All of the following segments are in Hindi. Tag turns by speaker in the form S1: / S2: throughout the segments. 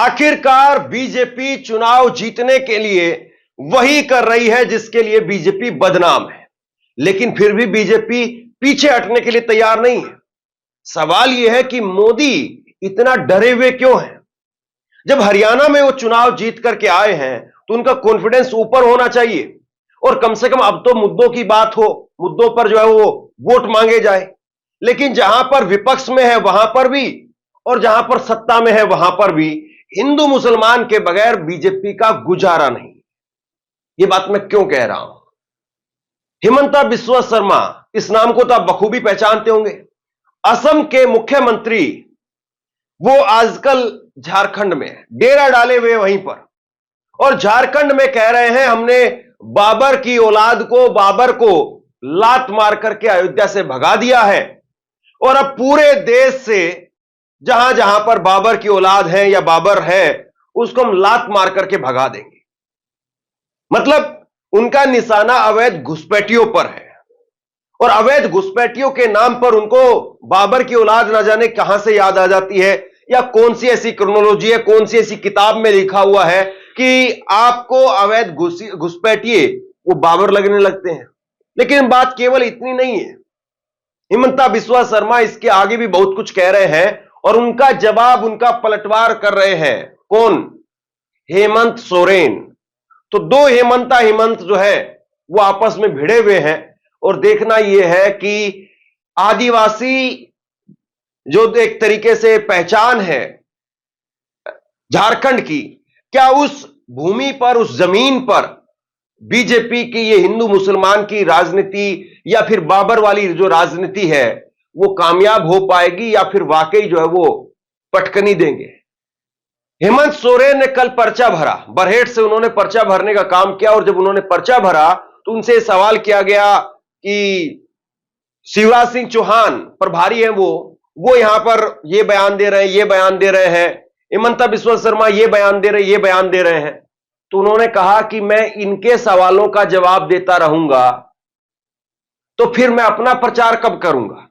S1: आखिरकार बीजेपी चुनाव जीतने के लिए वही कर रही है जिसके लिए बीजेपी बदनाम है, लेकिन फिर भी बीजेपी पीछे हटने के लिए तैयार नहीं है। सवाल यह है कि मोदी इतना डरे हुए क्यों हैं? जब हरियाणा में वो चुनाव जीत करके आए हैं तो उनका कॉन्फिडेंस ऊपर होना चाहिए और कम से कम अब तो मुद्दों की बात हो, मुद्दों पर जो है वो वोट मांगे जाए। लेकिन जहां पर विपक्ष में है वहां पर भी और जहां पर सत्ता में है वहां पर भी हिंदू मुसलमान के बगैर बीजेपी का गुजारा नहीं। ये बात मैं क्यों कह रहा हूं? हिमंता बिस्वा शर्मा, इस नाम को तो आप बखूबी पहचानते होंगे। असम के मुख्यमंत्री, वो आजकल झारखंड में डेरा डाले हुए वहीं पर, और झारखंड में कह रहे हैं हमने बाबर की औलाद को, बाबर को लात मार करके अयोध्या से भगा दिया है और अब पूरे देश से जहां जहां पर बाबर की औलाद है या बाबर है उसको हम लात मार करके भगा देंगे। मतलब उनका निशाना अवैध घुसपैठियों पर है और अवैध घुसपैठियों के नाम पर उनको बाबर की औलाद ना जाने कहां से याद आ जाती है या कौन सी ऐसी क्रोनोलॉजी है, कौन सी ऐसी किताब में लिखा हुआ है कि आपको अवैध घुसपैठिए वो बाबर लगने लगते हैं। लेकिन बात केवल इतनी नहीं है। हिमंता बिस्वा शर्मा इसके आगे भी बहुत कुछ कह रहे हैं और उनका जवाब, उनका पलटवार कर रहे हैं कौन? हेमंत सोरेन। तो दो हेमंत जो है वो आपस में भिड़े हुए हैं और देखना यह है कि आदिवासी जो एक तरीके से पहचान है झारखंड की, क्या उस भूमि पर, उस जमीन पर बीजेपी की ये हिंदू मुसलमान की राजनीति या फिर बाबर वाली जो राजनीति है वो कामयाब हो पाएगी या फिर वाकई जो है वो पटकनी देंगे? हेमंत सोरेन ने कल पर्चा भरा, बरहेट से उन्होंने पर्चा भरने का काम किया और जब उन्होंने पर्चा भरा तो उनसे सवाल किया गया कि शिवराज सिंह चौहान प्रभारी हैं वो यहां पर ये बयान दे रहे हैं, ये बयान दे रहे हैं, हिमंता बिस्वा शर्मा ये बयान दे रहे हैं। तो उन्होंने कहा कि मैं इनके सवालों का जवाब देता रहूंगा तो फिर मैं अपना प्रचार कब करूंगा?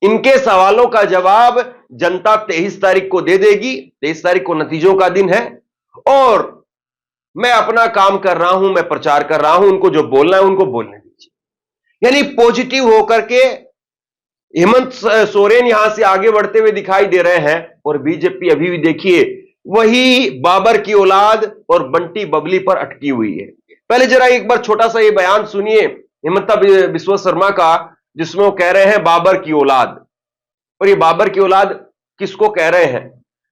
S1: इनके सवालों का जवाब जनता 23 तारीख को दे देगी। 23 तारीख को नतीजों का दिन है और मैं अपना काम कर रहा हूं, मैं प्रचार कर रहा हूं, उनको जो बोलना है उनको बोलने दीजिए। यानी पॉजिटिव होकर के हेमंत सोरेन यहां से आगे बढ़ते हुए दिखाई दे रहे हैं और बीजेपी अभी भी देखिए वही बाबर की औलाद और बंटी बबली पर अटकी हुई है। पहले जरा एक बार छोटा सा ये बयान सुनिए हिमंता बिस्वा शर्मा का, जिसमें वो कह रहे हैं बाबर की औलाद। और ये बाबर की औलाद किसको कह रहे हैं?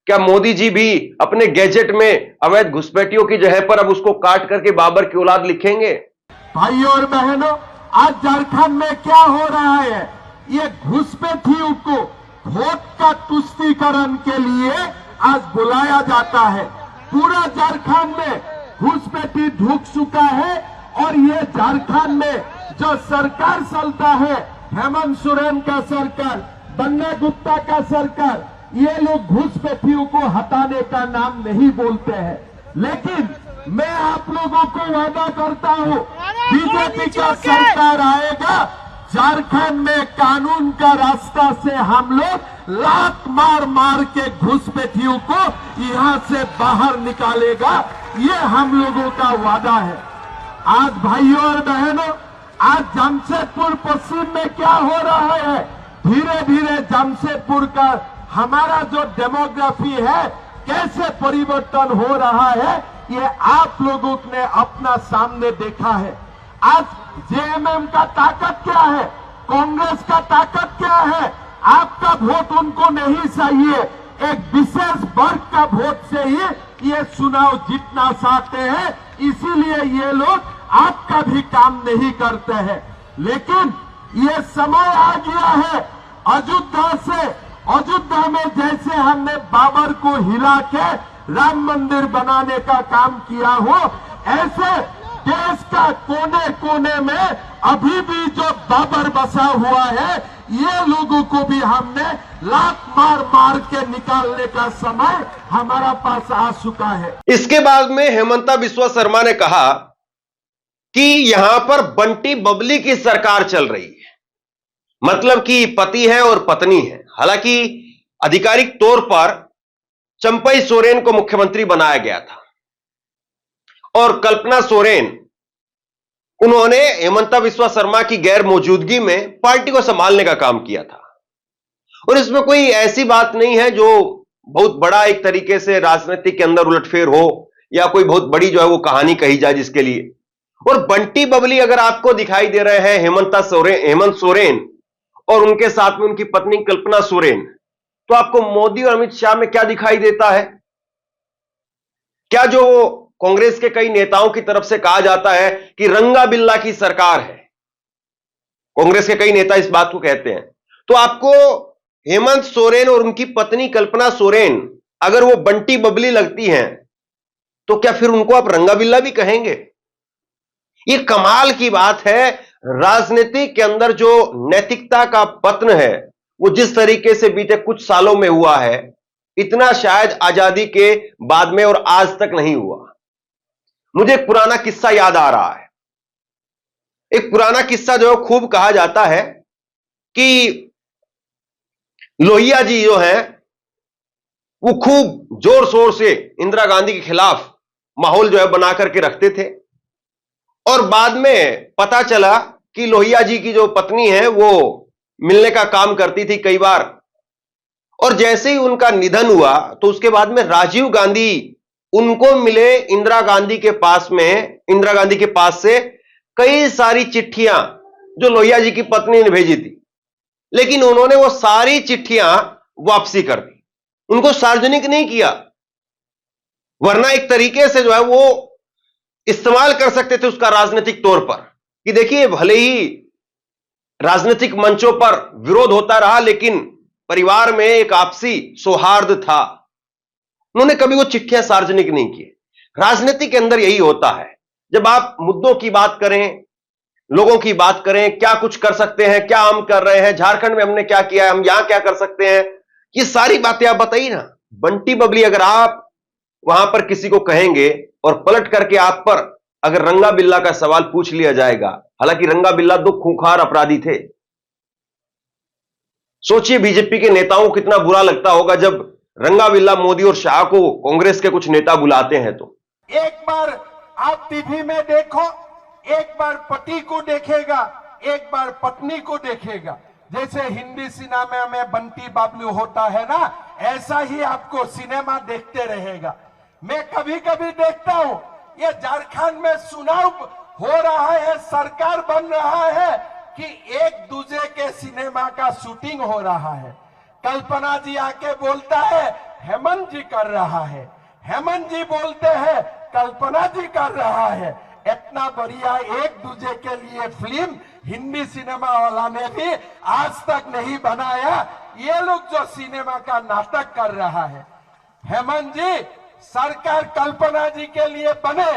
S1: क्या मोदी जी भी अपने गैजेट में अवैध घुसपैठियों की जगह पर अब उसको काट करके बाबर की औलाद लिखेंगे?
S2: भाइयों और बहनों, आज झारखंड में क्या हो रहा है? ये घुसपैठियों को वोट का तुष्टीकरण के लिए आज बुलाया जाता है। पूरा झारखंड में घुसपैठी ढुक चुका है और ये झारखंड में जो सरकार चलता है, हेमंत सोरेन का सरकार, बन्ना गुप्ता का सरकार, ये लोग घुसपैठियों को हटाने का नाम नहीं बोलते हैं। लेकिन मैं आप लोगों को वादा करता हूं, बीजेपी का सरकार आएगा, झारखंड में कानून का रास्ता से हम लोग लात मार मार के घुसपैठियों को यहां से बाहर निकालेगा। ये हम लोगों का वादा है। आज भाइयों और बहनों, आज जमशेदपुर पश्चिम में क्या हो रहा है? धीरे धीरे जमशेदपुर का हमारा जो डेमोग्राफी है कैसे परिवर्तन हो रहा है, ये आप लोगों ने अपना सामने देखा है। आज जेएमएम का ताकत क्या है, कांग्रेस का ताकत क्या है? आपका वोट उनको नहीं चाहिए, एक विशेष वर्ग का वोट से ही ये चुनाव जीतना चाहते हैं, इसीलिए ये लोग आपका भी काम नहीं करते हैं। लेकिन ये समय आ गया है अयोध्या में जैसे हमने बाबर को हिला के राम मंदिर बनाने का काम किया हो, ऐसे देश का कोने कोने में अभी भी जो बाबर बसा हुआ है, ये लोगों को भी हमने लात मार मार के निकालने का समय हमारा पास आ चुका है।
S1: इसके बाद में हेमंता बिस्वा शर्मा ने कहा कि यहां पर बंटी बबली की सरकार चल रही है, मतलब कि पति है और पत्नी है। हालांकि आधिकारिक तौर पर चंपई सोरेन को मुख्यमंत्री बनाया गया था और कल्पना सोरेन, उन्होंने हेमंता बिस्वा शर्मा की गैर मौजूदगी में पार्टी को संभालने का काम किया था। और इसमें कोई ऐसी बात नहीं है जो बहुत बड़ा एक तरीके से राजनीति के अंदर उलटफेर हो या कोई बहुत बड़ी जो है वो कहानी कही जाए जिसके लिए। और बंटी बबली अगर आपको दिखाई दे रहे हैं हेमंत सोरेन और उनके साथ में उनकी पत्नी कल्पना सोरेन, तो आपको मोदी और अमित शाह में क्या दिखाई देता है? क्या जो कांग्रेस के कई नेताओं की तरफ से कहा जाता है कि रंगा बिल्ला की सरकार है, कांग्रेस के कई नेता इस बात को कहते हैं, तो आपको हेमंत सोरेन और उनकी पत्नी कल्पना सोरेन अगर वो बंटी बबली लगती हैं तो क्या फिर उनको आप रंगा बिल्ला भी कहेंगे? ये कमाल की बात है। राजनीति के अंदर जो नैतिकता का पतन है वो जिस तरीके से बीते कुछ सालों में हुआ है, इतना शायद आजादी के बाद में और आज तक नहीं हुआ। मुझे एक पुराना किस्सा याद आ रहा है। एक पुराना किस्सा जो खूब कहा जाता है कि लोहिया जी जो है वो खूब जोर शोर से इंदिरा गांधी के खिलाफ माहौल जो है बना करके रखते थे और बाद में पता चला कि लोहिया जी की जो पत्नी है वो मिलने का काम करती थी कई बार, और जैसे ही उनका निधन हुआ तो उसके बाद में राजीव गांधी उनको मिले इंदिरा गांधी के पास से कई सारी चिट्ठियां जो लोहिया जी की पत्नी ने भेजी थी, लेकिन उन्होंने वो सारी चिट्ठियां वापसी कर दी, उनको सार्वजनिक नहीं किया, वरना एक तरीके से जो है वो इस्तेमाल कर सकते थे उसका राजनीतिक तौर पर कि देखिए भले ही राजनीतिक मंचों पर विरोध होता रहा लेकिन परिवार में एक आपसी सौहार्द था। उन्होंने कभी वो चिट्ठियां सार्वजनिक नहीं की। राजनीति के अंदर यही होता है, जब आप मुद्दों की बात करें, लोगों की बात करें, क्या कुछ कर सकते हैं, क्या हम कर रहे हैं, झारखंड में हमने क्या किया है, हम यहां क्या कर सकते हैं, ये सारी बातें आप बताइए ना। बंटी बबली अगर आप वहां पर किसी को कहेंगे और पलट करके आप पर अगर रंगा बिल्ला का सवाल पूछ लिया जाएगा, हालांकि रंगा बिल्ला दो खूंखार अपराधी थे। सोचिए बीजेपी के नेताओं को कितना बुरा लगता होगा जब रंगा बिल्ला मोदी और शाह को कांग्रेस के कुछ नेता बुलाते हैं। तो
S2: एक बार आप टीवी में देखो, एक बार पति को देखेगा, एक बार पत्नी को देखेगा। जैसे हिंदी सिनेमा में बंटी बबलू होता है ना, ऐसा ही आपको सिनेमा देखते रहेगा। मैं कभी कभी देखता हूं ये झारखंड में चुनाव हो रहा है, सरकार बन रहा है कि एक दूसरे के सिनेमा का शूटिंग हो रहा है। कल्पना जी आके बोलता है हेमंत जी कर रहा है, हेमंत जी बोलते हैं कल्पना जी कर रहा है। इतना बढ़िया एक दूसरे के लिए फिल्म हिंदी सिनेमा वाला ने भी आज तक नहीं बनाया। ये लोग जो सिनेमा का नाटक कर रहा है, हेमंत जी सरकार कल्पना जी के लिए बने,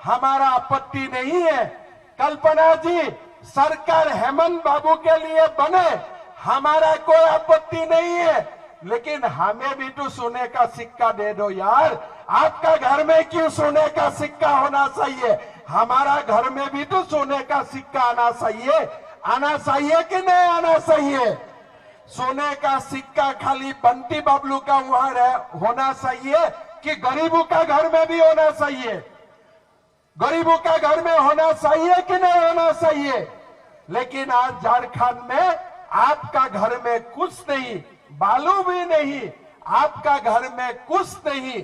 S2: हमारा आपत्ति नहीं है। कल्पना जी सरकार हेमंत बाबू के लिए बने, हमारा कोई आपत्ति नहीं है, लेकिन हमें भी तो सोने का सिक्का दे दो यार। आपका घर में क्यों सोने का सिक्का होना चाहिए? हमारा घर में भी तो सोने का सिक्का आना चाहिए कि नहीं आना चाहिए? सोने का सिक्का खाली बंटी बबलू का वहां होना चाहिए कि गरीबों का घर में भी होना चाहिए? गरीबों का घर में होना चाहिए कि नहीं होना चाहिए? लेकिन आज झारखंड में आपका घर में कुछ नहीं, बालू भी नहीं, आपका घर में कुछ नहीं,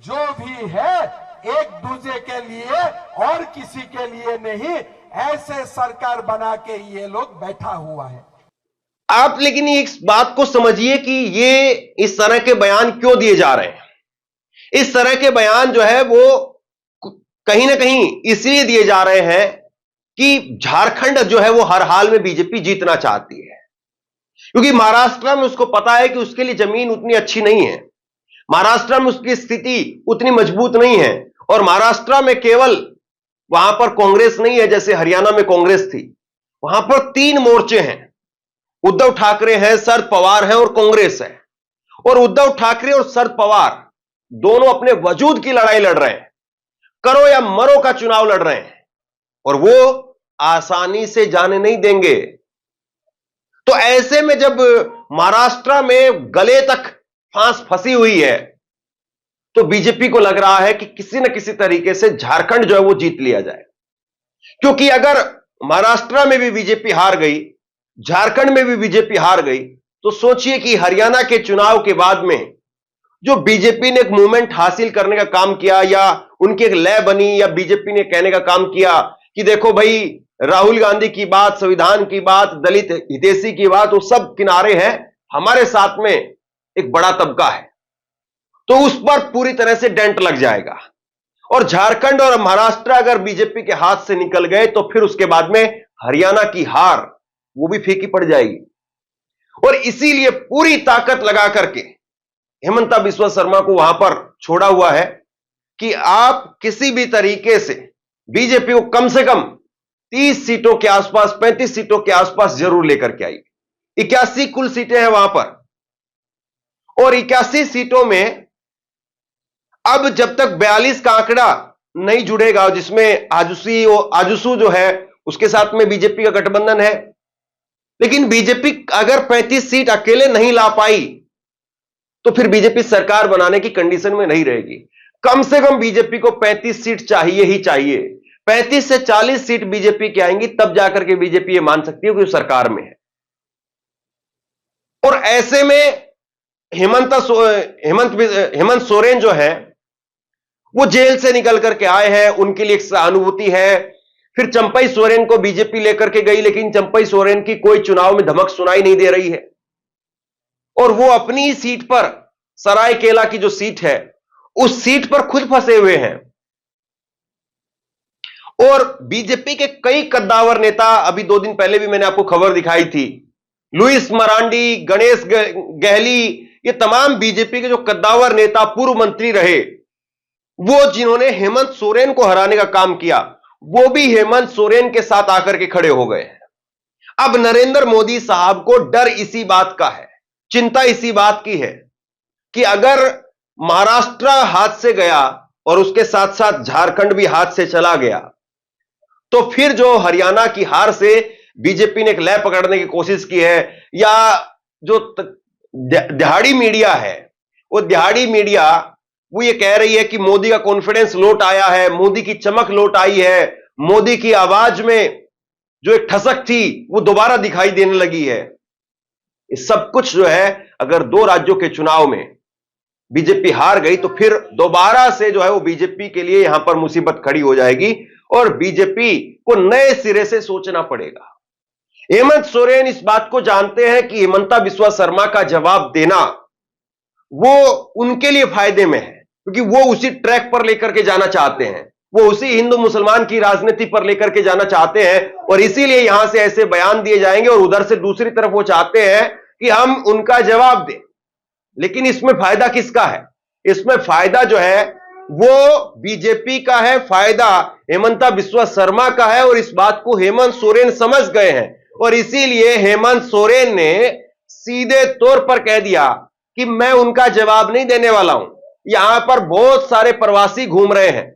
S2: जो भी है एक दूसरे के लिए और किसी के लिए नहीं, ऐसे सरकार बना के ये लोग बैठा हुआ है।
S1: आप लेकिन इस बात को समझिए कि ये इस तरह के बयान क्यों दिए जा रहे हैं। इस तरह के बयान जो है वो कहीं ना कहीं इसलिए दिए जा रहे हैं कि झारखंड जो है वो हर हाल में बीजेपी जीतना चाहती है, क्योंकि महाराष्ट्र में उसको पता है कि उसके लिए जमीन उतनी अच्छी नहीं है, महाराष्ट्र में उसकी स्थिति उतनी मजबूत नहीं है, और महाराष्ट्र में केवल वहां पर कांग्रेस नहीं है जैसे हरियाणा में कांग्रेस थी। वहां पर 3 मोर्चे हैं, उद्धव ठाकरे हैं, शरद पवार हैं और कांग्रेस है। और उद्धव ठाकरे और शरद पवार दोनों अपने वजूद की लड़ाई लड़ रहे हैं, करो या मरो का चुनाव लड़ रहे हैं, और वो आसानी से जाने नहीं देंगे। तो ऐसे में जब महाराष्ट्र में गले तक फांस फंसी हुई है तो बीजेपी को लग रहा है कि किसी न किसी तरीके से झारखंड जो है वो जीत लिया जाए। क्योंकि अगर महाराष्ट्र में भी बीजेपी हार गई, झारखंड में भी बीजेपी हार गई, तो सोचिए कि हरियाणा के चुनाव के बाद में जो बीजेपी ने एक मूवमेंट हासिल करने का काम किया, या उनकी एक लय बनी, या बीजेपी ने कहने का काम किया कि देखो भाई, राहुल गांधी की बात, संविधान की बात, दलित हितैषी की बात, वो सब किनारे हैं, हमारे साथ में एक बड़ा तबका है, तो उस पर पूरी तरह से डेंट लग जाएगा। और झारखंड और महाराष्ट्र अगर बीजेपी के हाथ से निकल गए तो फिर उसके बाद में हरियाणा की हार वो भी फीकी पड़ जाएगी। और इसीलिए पूरी ताकत लगा करके हेमंता बिस्वा शर्मा को वहां पर छोड़ा हुआ है कि आप किसी भी तरीके से बीजेपी को कम से कम 30 सीटों के आसपास, 35 सीटों के आसपास जरूर लेकर के आई। 81 कुल सीटें हैं वहां पर, और 81 सीटों में अब जब तक 42 का आंकड़ा नहीं जुड़ेगा, जिसमें आजसू जो है उसके साथ में बीजेपी का गठबंधन है, लेकिन बीजेपी अगर 35 सीट अकेले नहीं ला पाई तो फिर बीजेपी सरकार बनाने की कंडीशन में नहीं रहेगी। कम से कम बीजेपी को 35 सीट चाहिए ही चाहिए। 35 से 40 सीट बीजेपी की आएंगी, तब जाकर के बीजेपी ये मान सकती है कि वो सरकार में है। और ऐसे में हेमंत सोरेन जो है वो जेल से निकल करके आए हैं, उनके लिए एक सहानुभूति है। फिर चंपई सोरेन को बीजेपी लेकर के गई, लेकिन चंपई सोरेन की कोई चुनाव में धमक सुनाई नहीं दे रही है, और वो अपनी सीट पर, सरायकेला की जो सीट है, उस सीट पर खुद फंसे हुए हैं। और बीजेपी के कई कद्दावर नेता, अभी 2 दिन पहले भी मैंने आपको खबर दिखाई थी, लुइस मरांडी, गणेश गहली, ये तमाम बीजेपी के जो कद्दावर नेता, पूर्व मंत्री रहे, वो जिन्होंने हेमंत सोरेन को हराने का काम किया, वो भी हेमंत सोरेन के साथ आकर के खड़े हो गए हैं। अब नरेंद्र मोदी साहब को डर इसी बात का है, चिंता इसी बात की है कि अगर महाराष्ट्र हाथ से गया और उसके साथ साथ झारखंड भी हाथ से चला गया, तो फिर जो हरियाणा की हार से बीजेपी ने एक लय पकड़ने की कोशिश की है, या जो दिहाड़ी मीडिया है, वो दिहाड़ी मीडिया वो ये कह रही है कि मोदी का कॉन्फिडेंस लौट आया है, मोदी की चमक लौट आई है, मोदी की आवाज में जो एक ठसक थी वो दोबारा दिखाई देने लगी है। ये सब कुछ जो है, अगर 2 राज्यों के चुनाव में बीजेपी हार गई तो फिर दोबारा से जो है वो बीजेपी के लिए यहां पर मुसीबत खड़ी हो जाएगी, और बीजेपी को नए सिरे से सोचना पड़ेगा। हेमंत सोरेन इस बात को जानते हैं कि हेमंता बिस्वा शर्मा का जवाब देना वो उनके लिए फायदे में है, क्योंकि वो उसी ट्रैक पर लेकर के जाना चाहते हैं, वो उसी हिंदू मुसलमान की राजनीति पर लेकर के जाना चाहते हैं, और इसीलिए यहां से ऐसे बयान दिए जाएंगे, और उधर से दूसरी तरफ वो चाहते हैं कि हम उनका जवाब दें। लेकिन इसमें फायदा किसका है? इसमें फायदा जो है वो बीजेपी का है, फायदा हेमंता बिस्वा शर्मा का है, और इस बात को हेमंत सोरेन समझ गए हैं। और इसीलिए हेमंत सोरेन ने सीधे तौर पर कह दिया कि मैं उनका जवाब नहीं देने वाला हूं। यहां पर बहुत सारे प्रवासी घूम रहे हैं,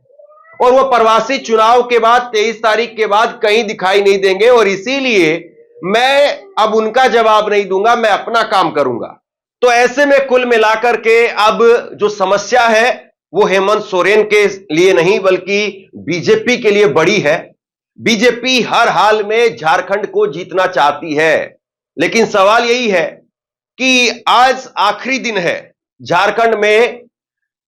S1: और वो प्रवासी चुनाव के बाद 23 तारीख के बाद कहीं दिखाई नहीं देंगे, और इसीलिए मैं अब उनका जवाब नहीं दूंगा, मैं अपना काम करूंगा। तो ऐसे में कुल मिलाकर के अब जो समस्या है वो हेमंत सोरेन के लिए नहीं, बल्कि बीजेपी के लिए बड़ी है। बीजेपी हर हाल में झारखंड को जीतना चाहती है, लेकिन सवाल यही है कि आज आखिरी दिन है झारखंड में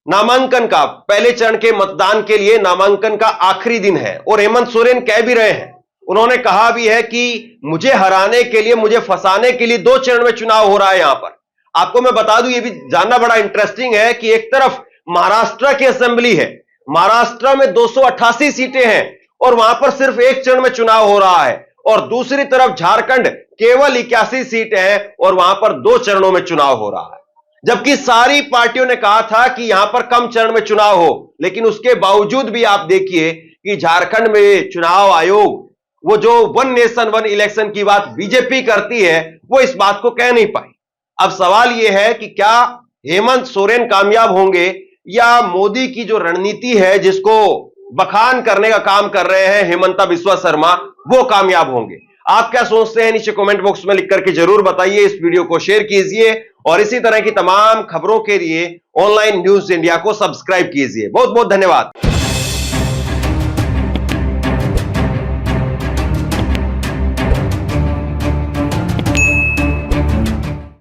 S1: नामांकन का, पहले चरण के मतदान के लिए नामांकन का आखिरी दिन है। और हेमंत सोरेन कह भी रहे हैं, उन्होंने कहा भी है कि मुझे हराने के लिए, मुझे फंसाने के लिए 2 चरण में चुनाव हो रहा है। यहां पर आपको मैं बता दूं, ये भी जानना बड़ा इंटरेस्टिंग है कि एक तरफ महाराष्ट्र की असेंबली है, महाराष्ट्र में 288 सीटें हैं, और वहां पर सिर्फ 1 चरण में चुनाव हो रहा है, और दूसरी तरफ झारखंड केवल 81 सीटें हैं, और वहां पर 2 चरणों में चुनाव हो रहा है। जबकि सारी पार्टियों ने कहा था कि यहां पर कम चरण में चुनाव हो, लेकिन उसके बावजूद भी आप देखिए कि झारखंड में चुनाव आयोग, वो जो 1 नेशन 1 इलेक्शन की बात बीजेपी करती है, वो इस बात को कह नहीं पाई। अब सवाल यह है कि क्या हेमंत सोरेन कामयाब होंगे, या मोदी की जो रणनीति है जिसको बखान करने का काम कर रहे हैं हेमंता बिस्वा शर्मा, वो कामयाब होंगे? आप क्या सोचते हैं नीचे कमेंट बॉक्स में लिख करके जरूर बताइए। इस वीडियो को शेयर कीजिए और इसी तरह की तमाम खबरों के लिए ऑनलाइन न्यूज इंडिया को सब्सक्राइब कीजिए। बहुत बहुत धन्यवाद।